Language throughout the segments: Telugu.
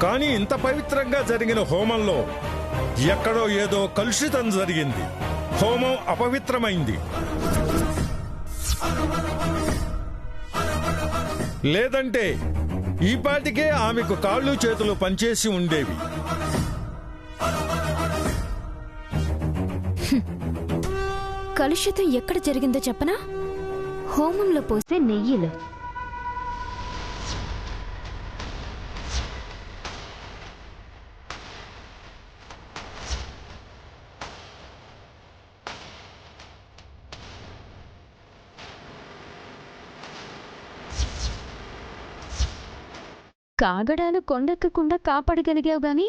కానీ ఇంత పవిత్రంగా జరిగిన హోమంలో ఎక్కడో ఏదో కలుషితం జరిగింది. హోమం అపవిత్రమైంది. లేదంటే ఈపాటికే ఆమెకు కాళ్ళు చేతులు పనిచేసి ఉండేవి. కలుషితం ఎక్కడ జరిగిందో చెప్పనా? హోమంలో పోసే నెయ్యిలో. కాగడాలు కొండెక్కకుండా కాపాడగలిగావు గాని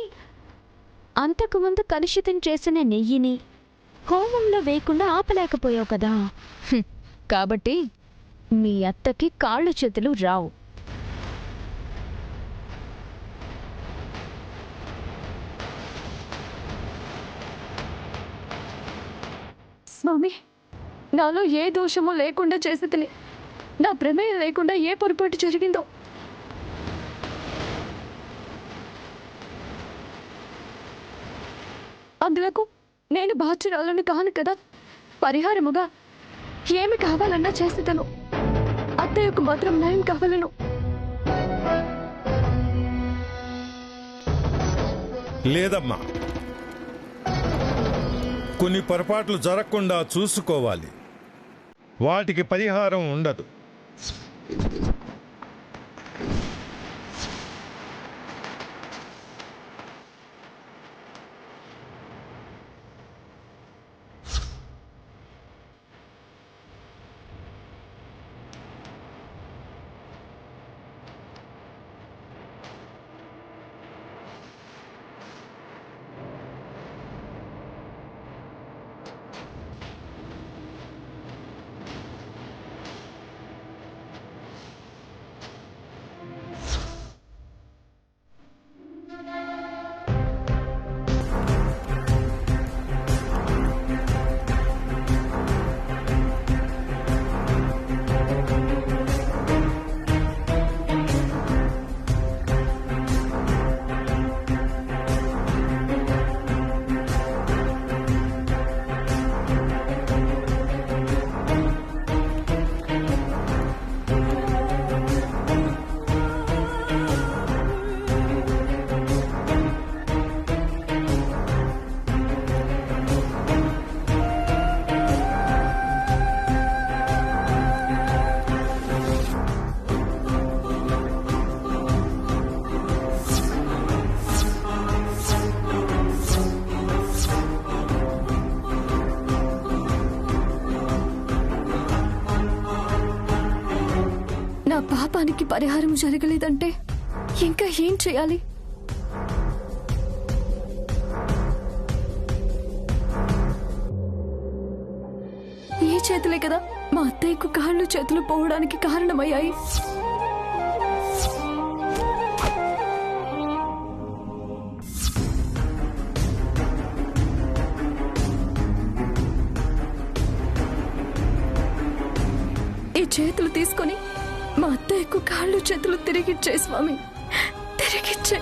అంతకుముందు కలుషితం చేసిన నెయ్యిని హోమంలో వేయకుండా ఆపలేకపోయావు కదా. కాబట్టి మీ అత్తకి కాళ్ళు చేతులు రావు. స్వామి, నాలో ఏ దోషమో లేకుండా చేసేదిలే. నా ప్రమేయం లేకుండా ఏ పొరపాటు జరిగిందో అందులకు నేను బాధ్యురాలను కాను కదా. పరిహారముగా ఏమి కావాలన్నా చేసేదను. అత్తయ్యకు మాత్రం న్యాయం కావాలను. లేదమ్మా, కొన్ని పొరపాట్లు జరగకుండా చూసుకోవాలి. వాటికి పరిహారం ఉండదు. నా పాపానికి పరిహారం జరగలేదంటే ఇంకా ఏం చేయాలి? ఈ చేతులే కదా మా అత్తయ్యకు కాళ్ళు చేతులు పోవడానికి కారణమయ్యాయి. ఈ చేతులు తీసుకొని మా అత్తయ్యకు కాళ్ళు చేతులు తిరిగిచ్చే స్వామి, తిరిగిచ్చే.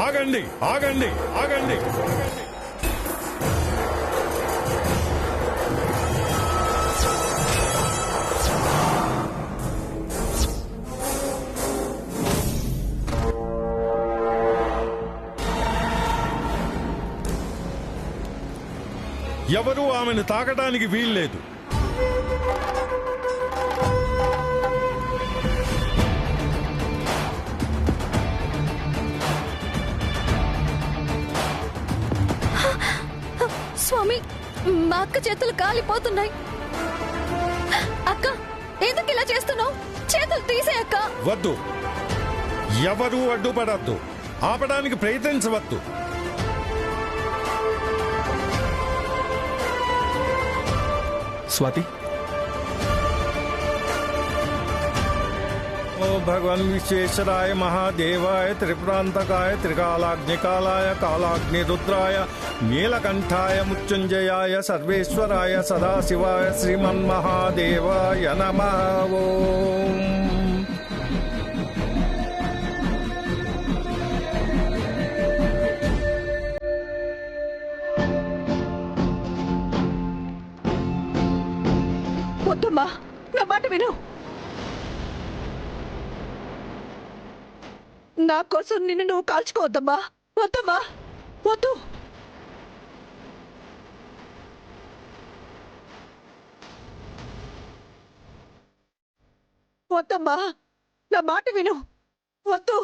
ఆగండి, ఆగండి, ఆగండి. ఎవరూ ఆమెను తాకడానికి వీల్లేదు. స్వామి, మా అక్క చేతులు కాలిపోతున్నాయి. అక్క, ఎందుకు ఇలా చేస్తున్నావు? చేతులు తీసే అక్క. వద్దు, ఎవరూ అడ్డుపడద్దు, ఆపడానికి ప్రయత్నించవద్దు. స్వాతి, ఓ భగవన్ విశ్వేశ్వరాయ మహాదేవాయ త్రిపురాంతకాయ త్రికాలాగ్నికాలాయ కాలాగ్నిరుద్రాయ నీలకంఠాయ మృత్యుంజయాయ సర్వేశ్వరాయ సదాశివాయ శ్రీమన్మహాదేవాయ నమః. ఓం వద్దమ్మా, నా మాట విను. నా కోసం నిన్ను నువ్వు కాల్చుకోవద్దమ్మా. వద్దమ్మా, వద్దు. వద్దమ్మా, నా మాట విను. వద్దు.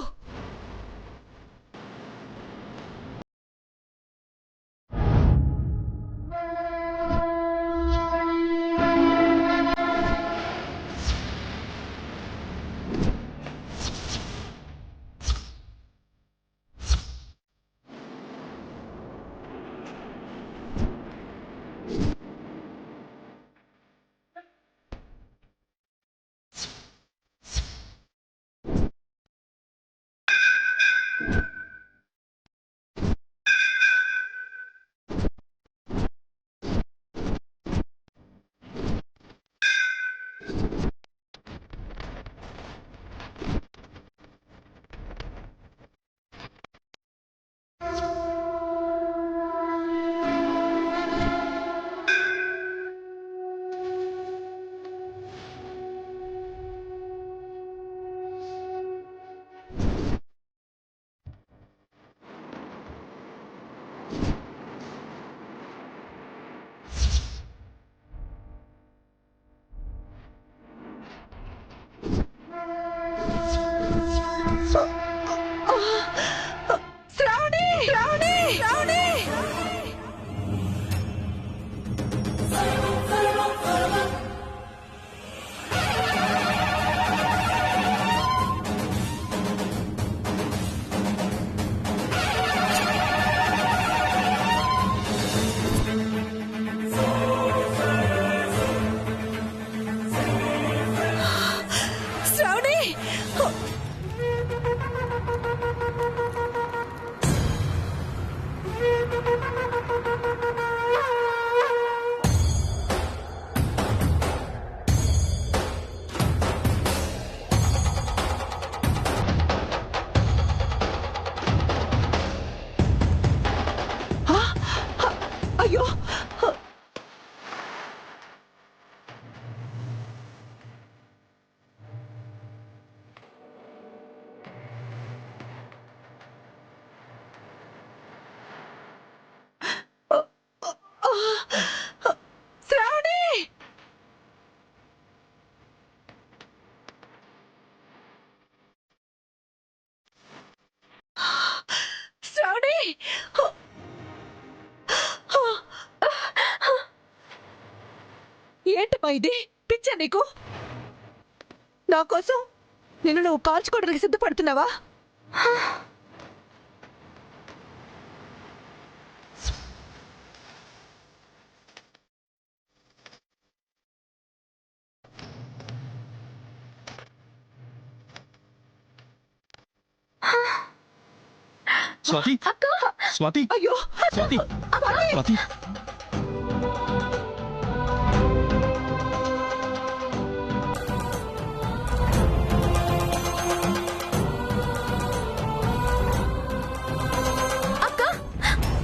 అయ్యో, శ్రావణి! శ్రావణి! ఏంటమ్మా ఇది? పిచ్చా నీకు? నా కోసం నిన్ను నువ్వు కాల్చుకోవడానికి సిద్ధపడుతున్నావా? స్వాతి, స్వాతి, అయ్యో, స్వాతి, స్వాతి.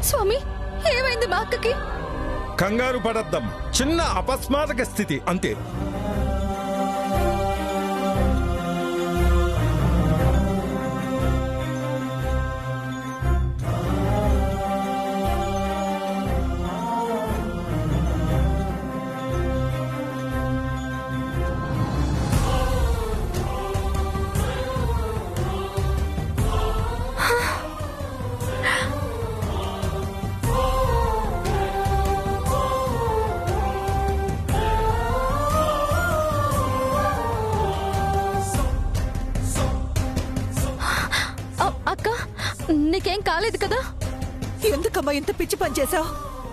స్వామి, ఏమైంది మా అక్కకి? కంగారు పడద్దాం, చిన్న అపస్మారక స్థితి అంతే. నీకేం కాలేదు కదా? ఎందుకమ్మా ఇంత పిచ్చి పని చేశావు?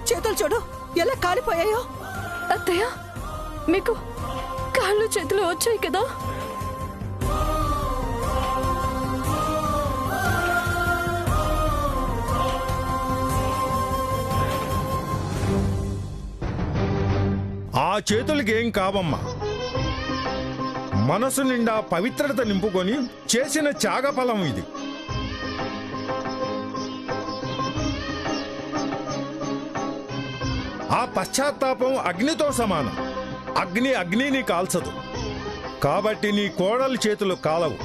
చేతులు చూడు ఎలా కాలిపోయాయో. అత్తయ్య, మీకు కాళ్ళు చేతులు వచ్చాయి కదా? ఆ చేతులకేం కావమ్మా. మనసు నిండా పవిత్రత నింపుకొని చేసిన త్యాగఫలం ఇది. ఆ పశ్చాత్తాపం అగ్నితో సమానం. అగ్ని అగ్నిని కాల్చదు. కాబట్టి నీ కోడలి చేతులు కాలవు.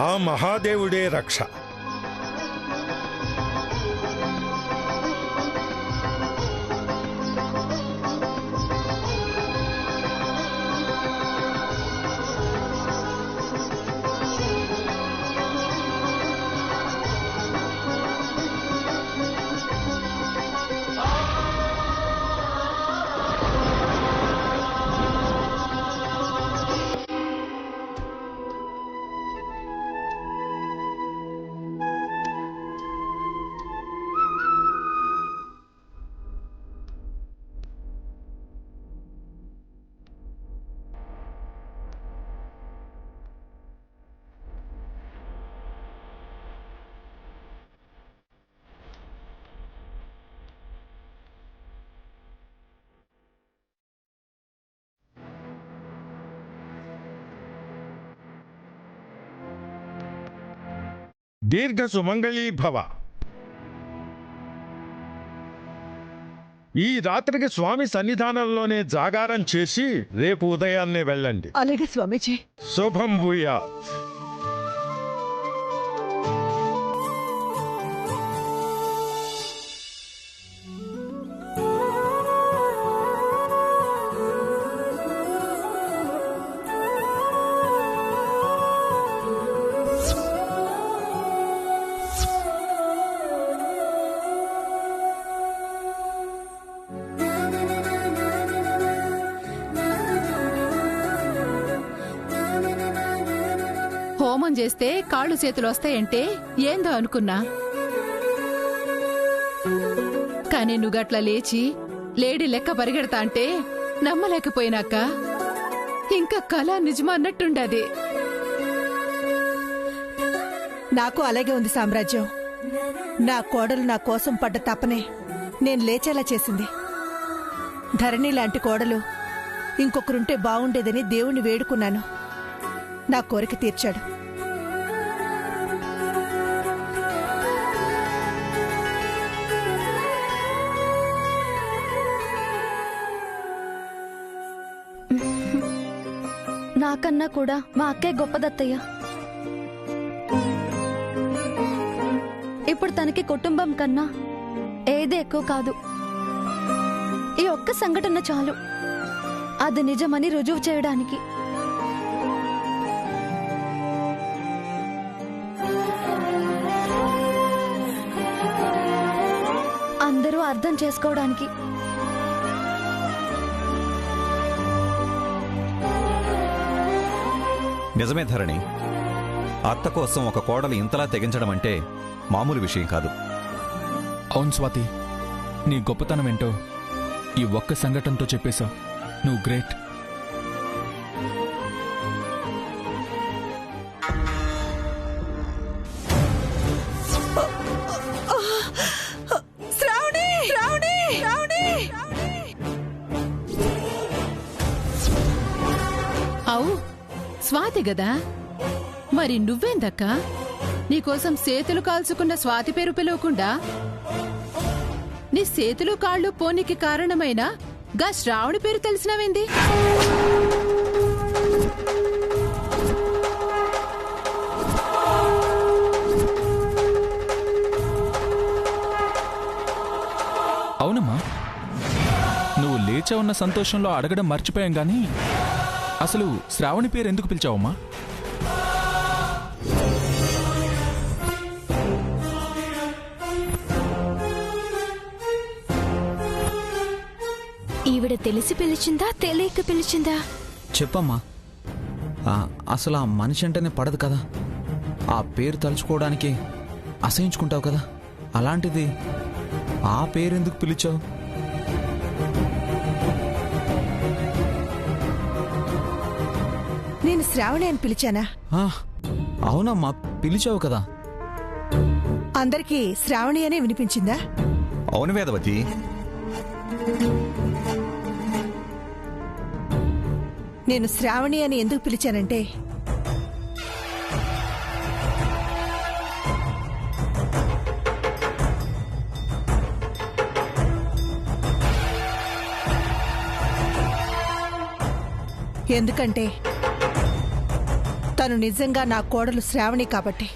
ఆ మహాదేవుడే రక్ష. దీర్ఘ సుమంగళీ భవ. ఈ రాత్రికి స్వామి సన్నిధానంలోనే జాగారం చేసి రేపు ఉదయాన్నే వెళ్ళండి. అలాగే స్వామీజీ. శుభం భూయా. హోమం చేస్తే కాళ్ళు చేతులు వస్తాయంటే ఏందో అనుకున్నా. కానీ నువ్వట్లా లేచి లేడీ లెక్క పరిగెడతా అంటే నమ్మలేకపోయినాక ఇంకా కళ నిజమా అన్నట్టుండది. నాకు అలాగే ఉంది సామ్రాజ్యం. నా కోడలు నా కోసం పడ్డ తపనే నేను లేచేలా చేసింది. ధరణి లాంటి కోడలు ఇంకొకరుంటే బావుండేదని దేవుణ్ణి వేడుకున్నాను. నా కోరిక తీర్చాడు. నాకన్నా కూడా మా అక్కే గొప్పదత్తయ్య. ఇప్పుడు తనకి కుటుంబం కన్నా ఏది ఎక్కువ కాదు. ఈ ఒక్క సంఘటన చాలు అది నిజమని రుజువు చేయడానికి. అందరూ అర్థం చేసుకోవడానికి. నిజమే ధరణి, అత్త కోసం ఒక కోడలు ఇంతలా తెగించడం అంటే మామూలు విషయం కాదు. అవును స్వాతి, నీ గొప్పతనం ఏంటో ఈ ఒక్క సంఘటనతో చెప్పేశావు. నువ్వు గ్రేట్. శ్రావణి, శ్రావణి, శ్రావణి. అవు స్వాతి గదా, మరి నువ్వేందక్కా నీకోసం సేతులు కాల్చుకున్న స్వాతి పేరు పిలవకుండా నీ సేతులు కాళ్ళు పోనికి కారణమైన గా శ్రావణి పేరు తెలిసినవేంది? అవునమ్మా, నువ్వు లేచా ఉన్న సంతోషంలో అడగడం మర్చిపోయాం గాని అసలు శ్రావణి పేరు ఎందుకు పిలిచావమ్మా? ఈవిడ తెలిసి పిలిచిందా తెలియక పిలిచిందా? చెప్పమ్మా. అసలు ఆ మనిషి అంటేనే పడదు కదా. ఆ పేరు తలుచుకోవడానికి అసహించుకుంటావు కదా, అలాంటిది ఆ పేరెందుకు పిలిచావు? నేను శ్రావణి అని పిలిచానా? ఆ, అవునమ్మా, పిలిచావు కదా. అందరికీ శ్రావణి అనే వినిపించిందా? అవును వేదవతి, నేను శ్రావణి అని ఎందుకు పిలిచానంటే ఎందుకంటే తను నిజంగా నా కోడలు శ్రావణి కాబట్టి.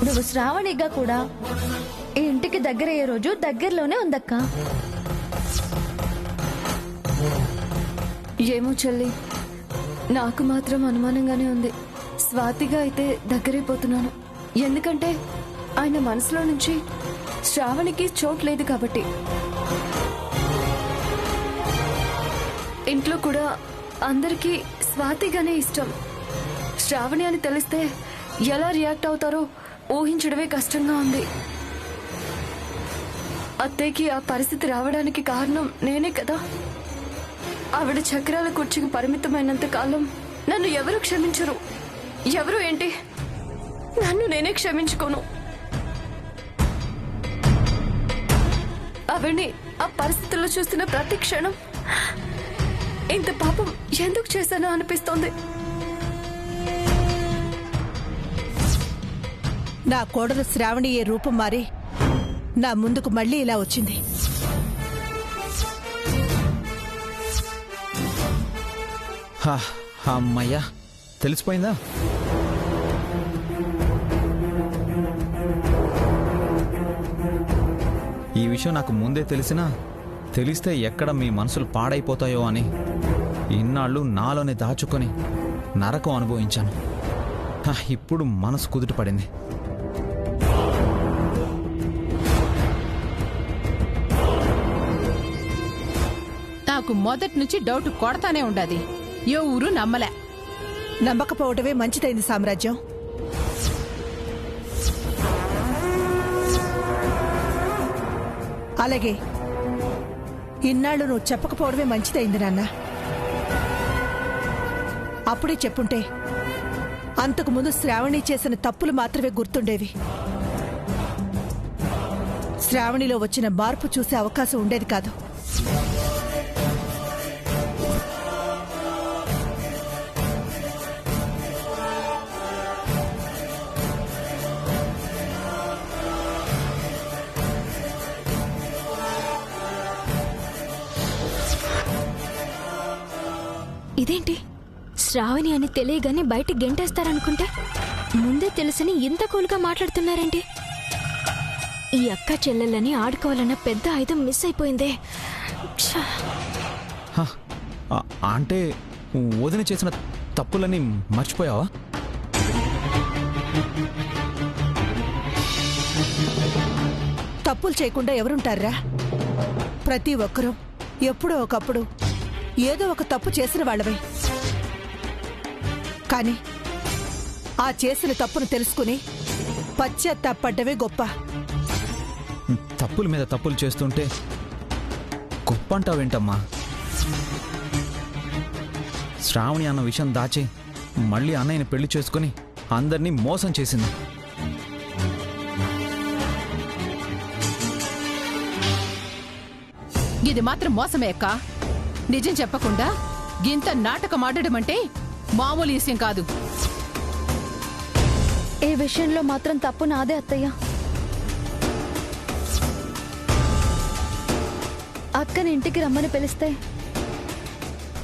నువ్వు శ్రావణిగా కూడా ఈ ఇంటికి దగ్గరయ్యే రోజు దగ్గరలోనే ఉందక్క. ఏమో చెల్లి, నాకు మాత్రం అనుమానంగానే ఉంది. స్వాతిగా అయితే దగ్గరైపోతున్నాను. ఎందుకంటే ఆయన మనసులో నుంచి శ్రావణికి చోటు లేదు కాబట్టి. ఇంట్లో కూడా అందరికీ స్వాతిగానే ఇష్టం. శ్రావణి అని తెలిస్తే ఎలా రియాక్ట్ అవుతారో ఊహించడమే కష్టంగా ఉంది. అత్తయ్యకి ఆ పరిస్థితి రావడానికి కారణం నేనే కదా. ఆవిడ చక్రాల కుర్చీకి పరిమితమైనంత కాలం నన్ను ఎవరు క్షమించరు. ఎవరు ఏంటి, నన్ను నేనే క్షమించుకోను. ఆవిడ్ని ఆ పరిస్థితుల్లో చూస్తున్న ప్రతి క్షణం ఇంత పాపం ఎందుకు చేశానో అనిపిస్తోంది. నా కోడలు శ్రావణి ఏ రూపం మారి నా ముందుకు మళ్ళీ ఇలా వచ్చింది. అమ్మయ్యా, తెలిసిపోయిందా? ఈ విషయం నాకు ముందే తెలిస్తే ఎక్కడ మీ మనసులు పాడైపోతాయో అని ఇన్నాళ్ళు నాలోనే దాచుకొని నరకం అనుభవించాను. ఇప్పుడు మనసు కుదుట పడింది. నాకు మొదటి నుంచి డౌట్ కొడతానే ఉండాది. ఏ ఊరు నమ్మలే. నమ్మకపోవటమే మంచిదైంది సామ్రాజ్యం. అలాగే ఇన్నాళ్ళు నువ్వు చెప్పకపోవడమే మంచిదైంది నాన్న. అప్పుడే చెప్పుంటే అంతకుముందు శ్రావణి చేసిన తప్పులు మాత్రమే గుర్తుండేవి. శ్రావణిలో వచ్చిన మార్పు చూసే అవకాశం ఉండేది కాదు. ఇదేంటి, శ్రావణి అని తెలియగానే బయట గెంటేస్తారనుకుంటే ముందే తెలుసని ఇంత కూల్గా మాట్లాడుతున్నారేంటి? ఈ అక్క చెల్లెళ్ళని ఆడుకోవాలన్న పెద్ద ఆయుధం మిస్ అయిపోయిందే. ఛ! అంటే వదిన చేసిన తప్పులని మర్చిపోయావా? తప్పులు చేయకుండా ఎవరుంటారా? ప్రతి ఒక్కరూ ఎప్పుడో ఒకప్పుడు ఏదో ఒక తప్పు చేసిన వాళ్ళవే. కానీ ఆ చేసిన తప్పును తెలుసుకుని పశ్చాత్తాపడ్డవే గొప్ప. తప్పుల మీద తప్పులు చేస్తుంటే గొప్ప అంటావేంటమ్మా? శ్రావణి అన్న విషయం దాచి మళ్ళీ అన్నయ్యని పెళ్లి చేసుకుని అందరినీ మోసం చేసింది. ఇది మాత్రం మోసమే అక్క. నిజం చెప్పకుండా గింత నాటకం ఆడడం అంటే మామూలు విషయం కాదు. ఈ విషయంలో మాత్రం తప్పు నాదే అత్తయ్య. అక్కని ఇంటికి రమ్మని పిలిస్తే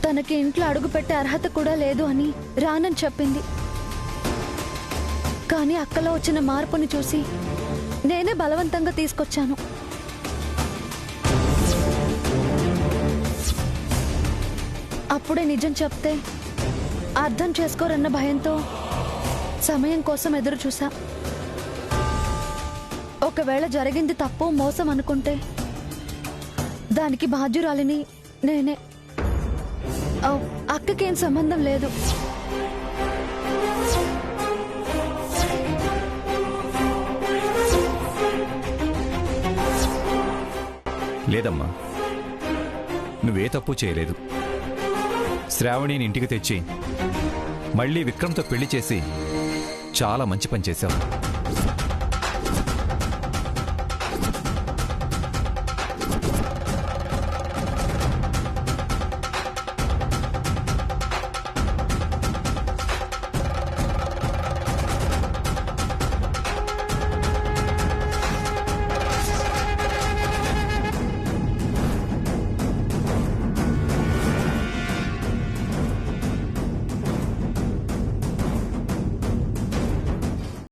తనకి ఇంట్లో అడుగు పెట్టే అర్హత కూడా లేదు అని రానని చెప్పింది. కానీ అక్కలో వచ్చిన మార్పుని చూసి నేనే బలవంతంగా తీసుకొచ్చాను. అప్పుడే నిజం చెప్తే అర్థం చేసుకోరన్న భయంతో సమయం కోసం ఎదురు చూసా. ఒకవేళ జరిగింది తప్పు మోసం అనుకుంటే దానికి బాధ్యురాలిని నేనే. అక్కకేం సంబంధం లేదు. లేదమ్మా, నువ్వే తప్పు చేయలేదు. శ్రావణిని ఇంటికి తెచ్చి మళ్ళీ విక్రమ్తో పెళ్లి చేసి చాలా మంచి పని చేశావు.